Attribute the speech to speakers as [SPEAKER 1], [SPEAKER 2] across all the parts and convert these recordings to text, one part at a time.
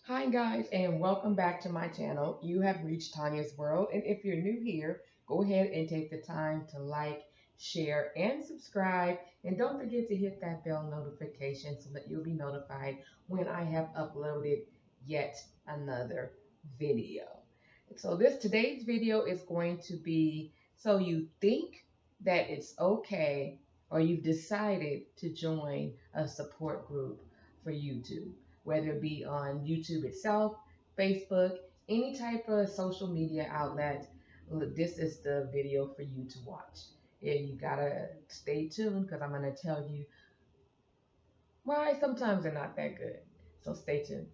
[SPEAKER 1] Hi guys, and welcome back to my channel. You have reached Tanya's World, and if you're new here, go ahead and take the time to like, share, and subscribe. And don't forget to hit that bell notification so that you'll be notified when I have uploaded yet another video. So today's video is going to be so you think that it's okay or you've decided to join a support group for YouTube, whether it be on YouTube itself, Facebook, any type of social media outlet. Look, this is the video for you to watch. And you gotta stay tuned because I'm gonna tell you why sometimes they're not that good. So stay tuned.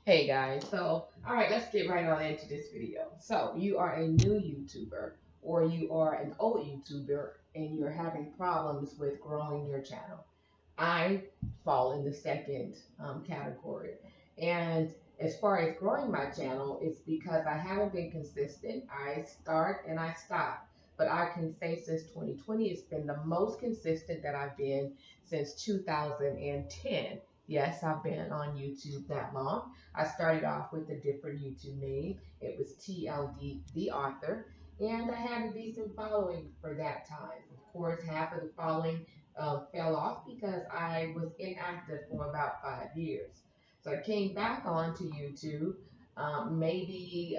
[SPEAKER 1] Hey guys, so all right, let's get right on into this video. So you are a new YouTuber or you are an old YouTuber and you're having problems with growing your channel. I fall in the second category. And as far as growing my channel, it's because I haven't been consistent. I start and I stop. But I can say since 2020, it's been the most consistent that I've been since 2010. Yes, I've been on YouTube that long. I started off with a different YouTube name. It was TLD, the author. And I had a decent following for that time. Of course, half of the following fell off because I was inactive for about 5 years. So I came back onto YouTube maybe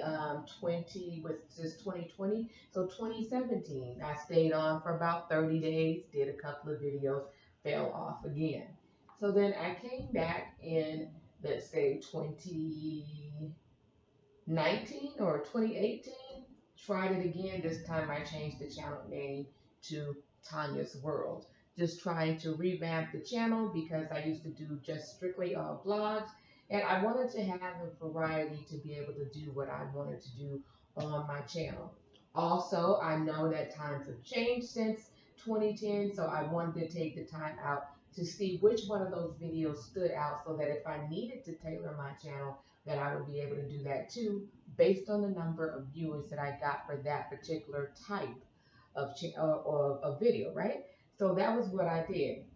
[SPEAKER 1] 20 was just 2020, so 2017. I stayed on for about 30 days, did a couple of videos, fell off again. So then I came back in, let's say, 2019 or 2018, tried it again. This time I changed the channel name to Tanya's World. Just trying to revamp the channel because I used to do just strictly vlogs, and I wanted to have a variety to be able to do what I wanted to do on my channel. Also, I know that times have changed since 2010, so I wanted to take the time out to see which one of those videos stood out so that if I needed to tailor my channel, that I would be able to do that too, based on the number of viewers that I got for that particular type of video, right? So that was what I did.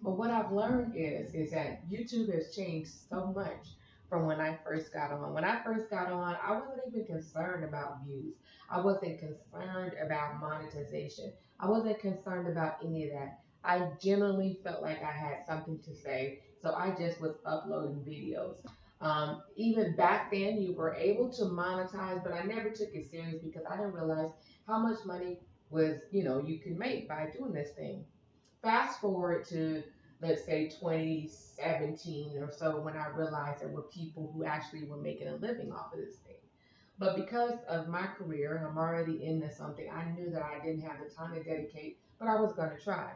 [SPEAKER 1] But what I've learned is that YouTube has changed so much from when I first got on. When I first got on, I wasn't even concerned about views. I wasn't concerned about monetization. I wasn't concerned about any of that. I genuinely felt like I had something to say, so I just was uploading videos. Even back then, you were able to monetize, but I never took it serious because I didn't realize how much money you can make by doing this thing. Fast forward to, let's say, 2017 or so, when I realized there were people who actually were making a living off of this thing. But because of my career and I'm already into something, I knew that I didn't have the time to dedicate, but I was going to try.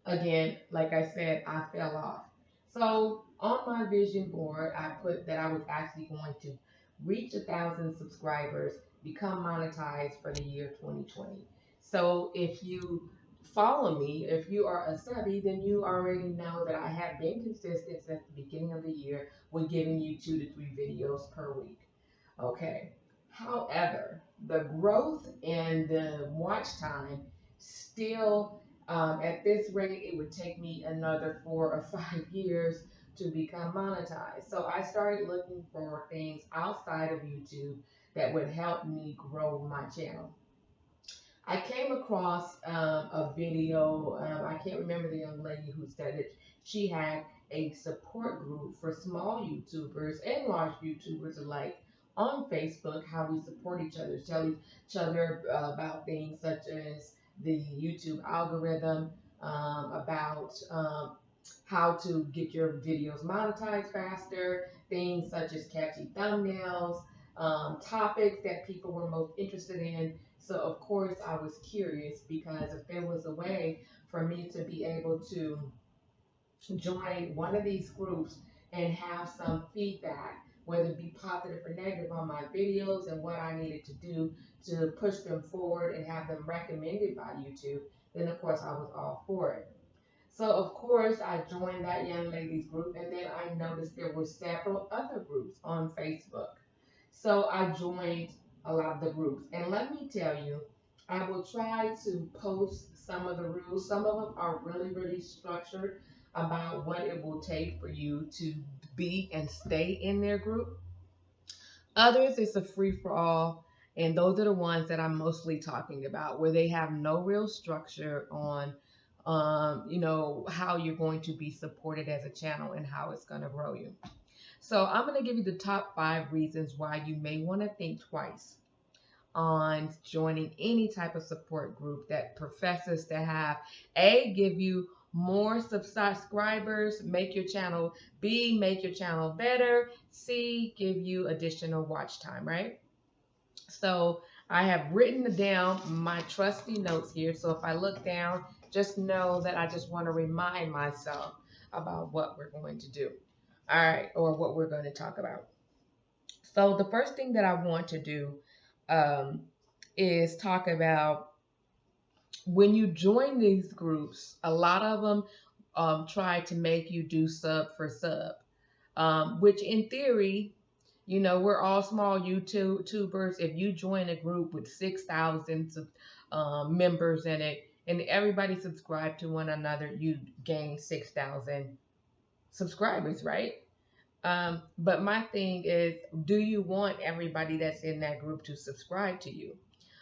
[SPEAKER 1] Again, like I said, I fell off. So on my vision board, I put that I was actually going to reach 1,000 subscribers, become monetized for the year 2020. So if you follow me, if you are a subby, then you already know that I have been consistent since the beginning of the year with giving you 2 to 3 videos per week. Okay. However, the growth and the watch time still, at this rate, it would take me another 4 or 5 years to become monetized. So I started looking for things outside of YouTube that would help me grow my channel. I came across a video. I can't remember the young lady who said it. She had a support group for small YouTubers and large YouTubers alike on Facebook, how we support each other, tell each other about things such as the YouTube algorithm, about how to get your videos monetized faster, things such as catchy thumbnails, topics that people were most interested in. So of course I was curious because if there was a way for me to be able to join one of these groups and have some feedback whether it be positive or negative, on my videos and what I needed to do to push them forward and have them recommended by YouTube, then of course I was all for it. So of course I joined that young ladies group, and then I noticed there were several other groups on Facebook. So I joined a lot of the groups, and let me tell you, I will try to post some of the rules. Some of them are really, really structured about what it will take for you to be and stay in their group. Others, it's a free for all, and those are the ones that I'm mostly talking about, where they have no real structure on, how you're going to be supported as a channel and how it's going to grow you. So I'm going to give you the top 5 reasons why you may want to think twice on joining any type of support group that professes to have A, give you more subscribers, make your channel, B, make your channel better, C, give you additional watch time, right? So I have written down my trusty notes here. So if I look down, just know that I just want to remind myself about what we're going to do. All right, or what we're going to talk about. So the first thing that I want to do um, is talk about when you join these groups. A lot of them try to make you do sub for sub, which in theory, we're all small YouTubers. If you join a group with 6,000 members in it, and everybody subscribe to one another, you gain 6,000 subscribers, right? But my thing is, do you want everybody that's in that group to subscribe to you?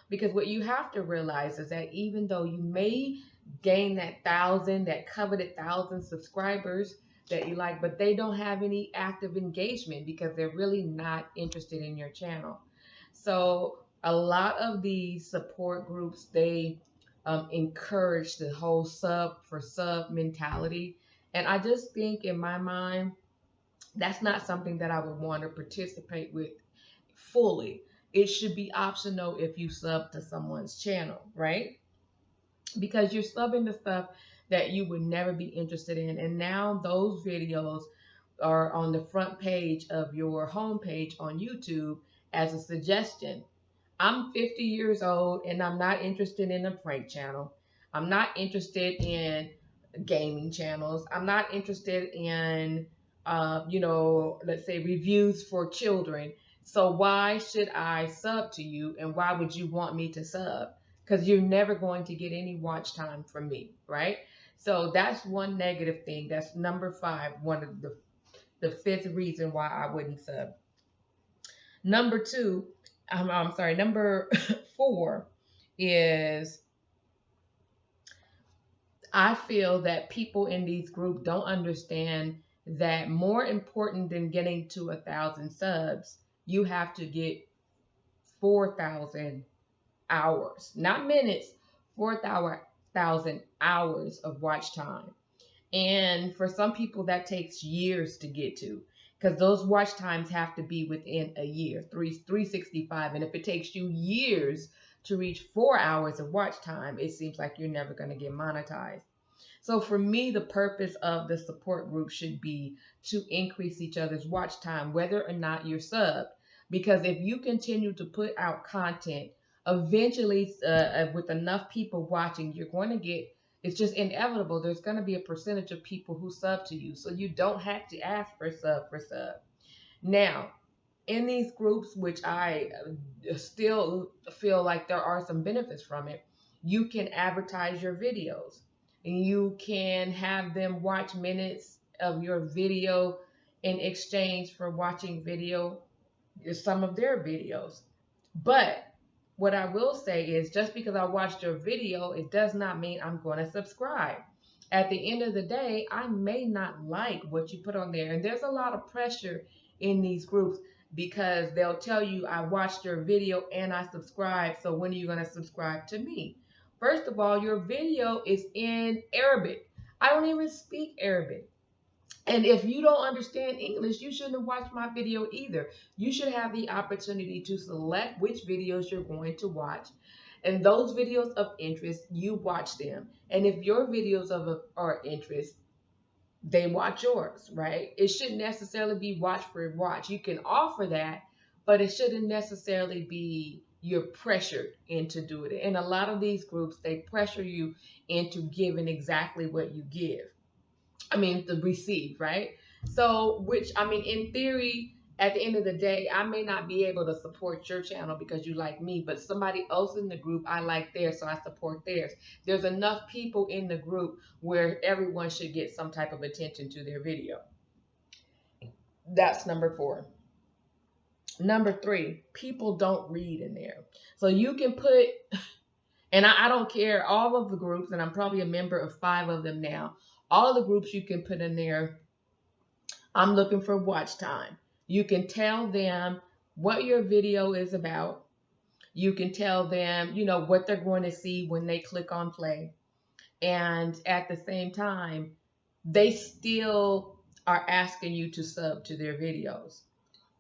[SPEAKER 1] Because what you have to realize is that even though you may gain that coveted 1,000 subscribers that you like, but they don't have any active engagement because they're really not interested in your channel. So a lot of these support groups, they encourage the whole sub for sub mentality. And I just think in my mind, that's not something that I would want to participate with fully. It should be optional if you sub to someone's channel, right? Because you're subbing to stuff that you would never be interested in. And now those videos are on the front page of your homepage on YouTube as a suggestion. I'm 50 years old and I'm not interested in a prank channel. I'm not interested in gaming channels. I'm not interested in, let's say reviews for children. So why should I sub to you, and why would you want me to sub? Because you're never going to get any watch time from me, right? So that's one negative thing. That's number 5, one of the 5th reason why I wouldn't sub. Number 2, I'm sorry, number 4 is I feel that people in these groups don't understand that more important than getting to 1,000 subs, you have to get 4,000 hours, not minutes, 4,000 hours of watch time. And for some people, that takes years to get to, because those watch times have to be within a year, 365. And if it takes you years to reach 4 hours of watch time, it seems like you're never going to get monetized. So for me, the purpose of the support group should be to increase each other's watch time, whether or not you're subbed. Because if you continue to put out content, eventually with enough people watching, you're going to get, it's just inevitable, there's going to be a percentage of people who sub to you. So you don't have to ask for sub for sub. Now, in these groups, which I still feel like there are some benefits from it, you can advertise your videos. And you can have them watch minutes of your video in exchange for watching some of their videos. But what I will say is, just because I watched your video, it does not mean I'm going to subscribe. At the end of the day, I may not like what you put on there. And there's a lot of pressure in these groups, because they'll tell you, I watched your video and I subscribed, so when are you going to subscribe to me? First of all, your video is in Arabic. I don't even speak Arabic. And if you don't understand English, you shouldn't watch my video either. You should have the opportunity to select which videos you're going to watch. And those videos of interest, you watch them. And if your videos are interest, they watch yours, right? It shouldn't necessarily be watch for watch. You can offer that, but it shouldn't necessarily be you're pressured into doing it. And a lot of these groups, they pressure you into giving exactly what you give. I mean, to receive, right? So, which, I mean, in theory, at the end of the day, I may not be able to support your channel because you like me, but somebody else in the group, I like theirs, so I support theirs. There's enough people in the group where everyone should get some type of attention to their video. That's number 4. Number 3, people don't read in there. So you can put, and I don't care, all of the groups, and I'm probably a member of 5 of them now, all of the groups you can put in there, I'm looking for watch time. You can tell them what your video is about. You can tell them, what they're going to see when they click on play. And at the same time, they still are asking you to sub to their videos.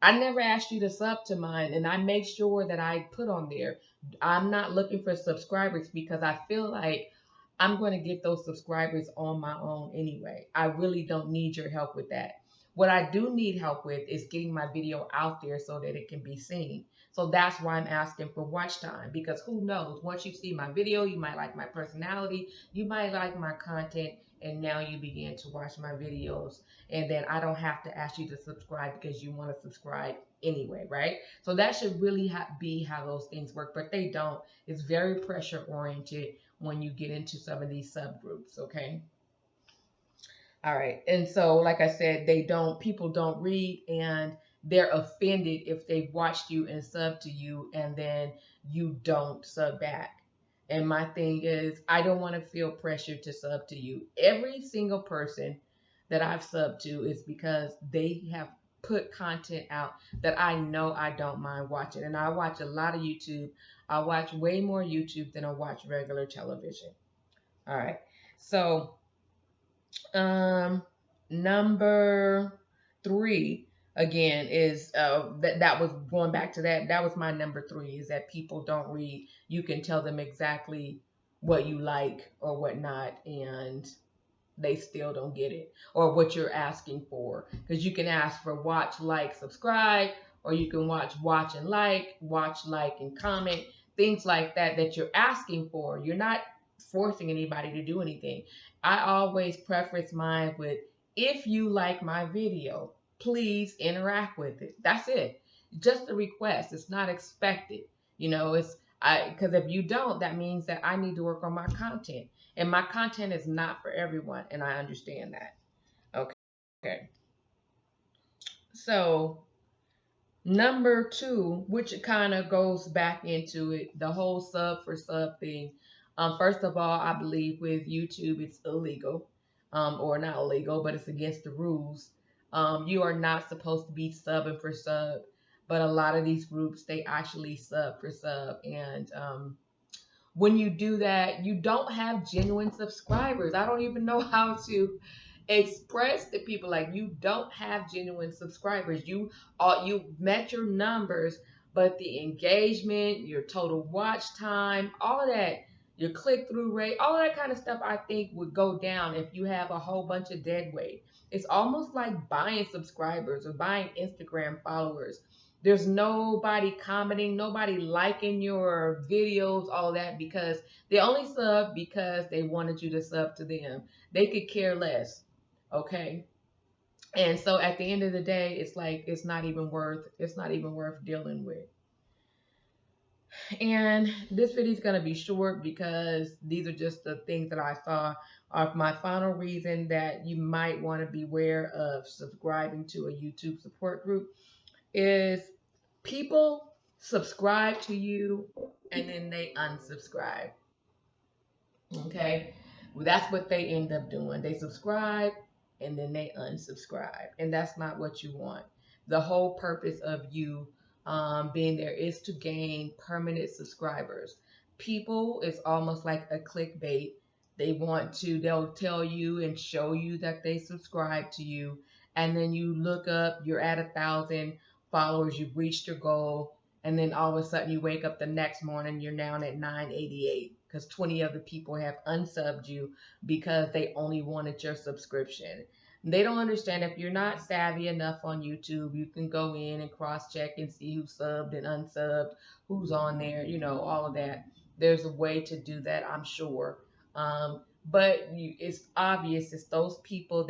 [SPEAKER 1] I never asked you to sub to mine, and I make sure that I put on there, I'm not looking for subscribers because I feel like I'm going to get those subscribers on my own anyway. I really don't need your help with that. What I do need help with is getting my video out there so that it can be seen. So that's why I'm asking for watch time, because who knows, once you see my video, you might like my personality, you might like my content, and now you begin to watch my videos. And then I don't have to ask you to subscribe because you want to subscribe anyway, right? So that should really be how those things work, but they don't. It's very pressure oriented when you get into some of these subgroups, okay? All right. And so, like I said, people don't read, and they're offended if they've watched you and sub to you and then you don't sub back. And my thing is, I don't want to feel pressured to sub to you. Every single person that I've subbed to is because they have put content out that I know I don't mind watching. And I watch a lot of YouTube. I watch way more YouTube than I watch regular television. All right. So, number 3 again is that was going back to that was my number 3, is that people don't read. You can tell them exactly what you like or what not, and they still don't get it, or what you're asking for, because you can ask for watch, like, subscribe, or you can watch and like, and comment, things like that you're asking for. You're not forcing anybody to do anything. I always preface mine with, if you like my video, please interact with it. That's it. Just a request. It's not expected. Because if you don't, that means that I need to work on my content. And my content is not for everyone, and I understand that. Okay. So, number 2, which kind of goes back into it, the whole sub for sub thing. First of all, I believe with YouTube it's illegal, or not illegal, but it's against the rules. You are not supposed to be subbing for sub, but a lot of these groups, they actually sub for sub, and when you do that, you don't have genuine subscribers. I don't even know how to express to people, like, you don't have genuine subscribers. You met your numbers, but the engagement, your total watch time, all of that, your click-through rate, all of that kind of stuff, I think would go down if you have a whole bunch of dead weight. It's almost like buying subscribers or buying Instagram followers. There's nobody commenting, nobody liking your videos, all that, because they only sub because they wanted you to sub to them. They could care less. Okay. And so at the end of the day, it's like, it's not even worth dealing with. And this video is going to be short because these are just the things that I saw. My final reason that you might want to beware of subscribing to a YouTube support group is people subscribe to you and then they unsubscribe. Okay? Well, that's what they end up doing. They subscribe and then they unsubscribe. And that's not what you want. The whole purpose of you being there is to gain permanent subscribers. People, it's almost like a clickbait. They'll tell you and show you that they subscribe to you. And then you look up, you're at 1,000 followers, you've reached your goal. And then all of a sudden you wake up the next morning, you're down at 988 because 20 other people have unsubbed you because they only wanted your subscription. They don't understand if you're not savvy enough on YouTube, you can go in and cross check and see who's subbed and unsubbed, who's on there, all of that. There's a way to do that, I'm sure. It's obvious it's those people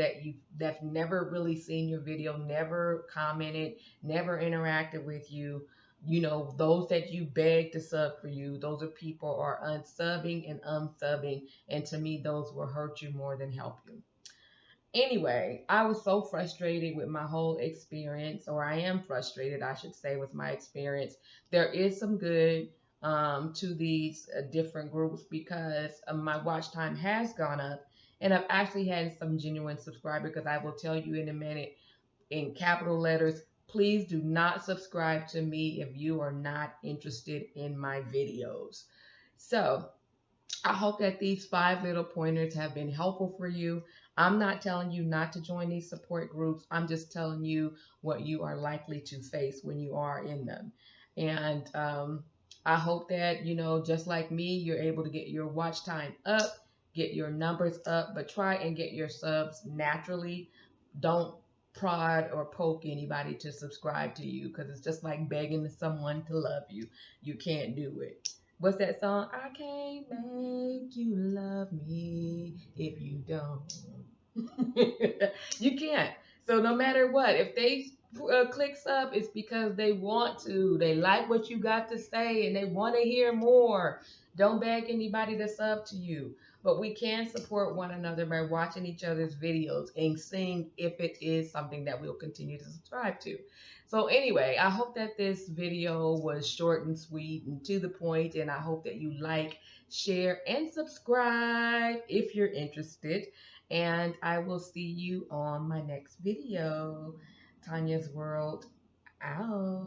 [SPEAKER 1] that's never really seen your video, never commented, never interacted with you. Those that you beg to sub for you, those are people are unsubbing and unsubbing, and to me, those will hurt you more than help you. Anyway, I was so frustrated with my whole experience, or I am frustrated, I should say, with my experience. There is some good to these different groups because my watch time has gone up, and I've actually had some genuine subscribers. Because I will tell you in a minute, in capital letters, please do not subscribe to me if you are not interested in my videos. So, I hope that these 5 little pointers have been helpful for you. I'm not telling you not to join these support groups. I'm just telling you what you are likely to face when you are in them. And I hope that, just like me, you're able to get your watch time up, get your numbers up, but try and get your subs naturally. Don't prod or poke anybody to subscribe to you because it's just like begging someone to love you. You can't do it. What's that song? I can't make you love me if you don't. You can't. So no matter what, if they click sub, it's because they want to. They like what you got to say and they want to hear more. Don't beg anybody to sub to you. But we can support one another by watching each other's videos and seeing if it is something that we'll continue to subscribe to. So anyway, I hope that this video was short and sweet and to the point, and I hope that you like, share, and subscribe if you're interested. And I will see you on my next video. Tanya's World out.